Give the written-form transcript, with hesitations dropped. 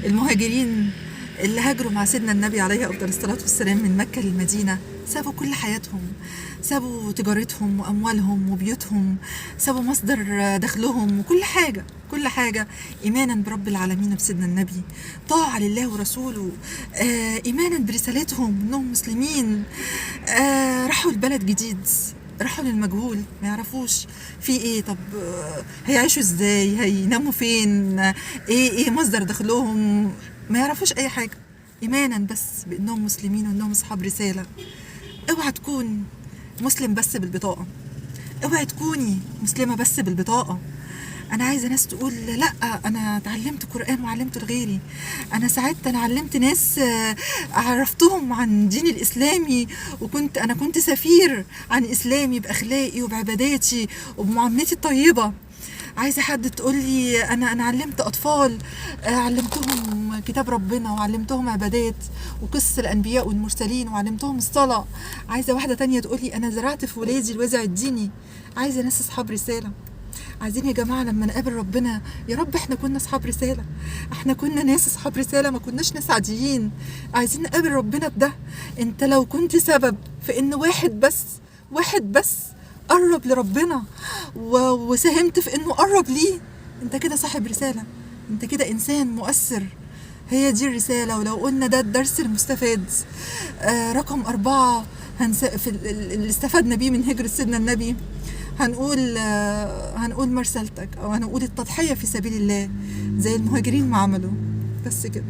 المهاجرين اللي هاجروا مع سيدنا النبي عليه أفضل الصلاة والسلام من مكة للمدينة، سابوا كل حياتهم، سابوا تجارتهم وأموالهم وبيوتهم، سابوا مصدر دخلهم وكل حاجة، كل حاجة، إيمانا برب العالمين بسيدنا النبي، طاعة لله ورسوله، إيمانا برسالتهم إنهم مسلمين. راحوا البلد جديد، راحوا للمجهول، ما يعرفوش في ايه. طب هيعيشوا ازاي، هيناموا فين، ايه مصدر دخلهم، ما يعرفوش اي حاجه، ايمانا بس بانهم مسلمين وانهم اصحاب رساله. اوعى تكون مسلم بس بالبطاقه، اوعي تكوني مسلمه بس بالبطاقه. انا عايزه ناس تقول لا انا اتعلمت قران وعلمته لغيري، انا ساعدت، انا علمت ناس، عرفتهم عن دين الاسلامي، انا كنت سفير عن اسلامي باخلاقي وبعباداتي وبمعاملتي الطيبه. عايزه حد تقول لي انا علمت اطفال، علمتهم كتاب ربنا وعلمتهم عبادات وقصص الانبياء والمرسلين وعلمتهم الصلاه. عايزه واحده تانية تقول لي انا زرعت في ولادي الوازع الديني. عايزه ناس اصحاب رساله. عايزين يا جماعه لما نقابل ربنا يا رب احنا كنا اصحاب رساله، احنا كنا ناس اصحاب رساله، ما كناش ناس عاديين. عايزين نقابل ربنا بده. انت لو كنت سبب في ان واحد بس قرب لربنا وساهمت في انه قرب ليه، انت كده صاحب رساله، انت كده انسان مؤثر. هي دي الرساله. ولو قلنا ده الدرس المستفاد، رقم 4 اللي استفدنا بيه من هجرة سيدنا النبي، هنقول مرسلتك، او هنقول التضحية في سبيل الله زي المهاجرين ما عملوا. بس كده.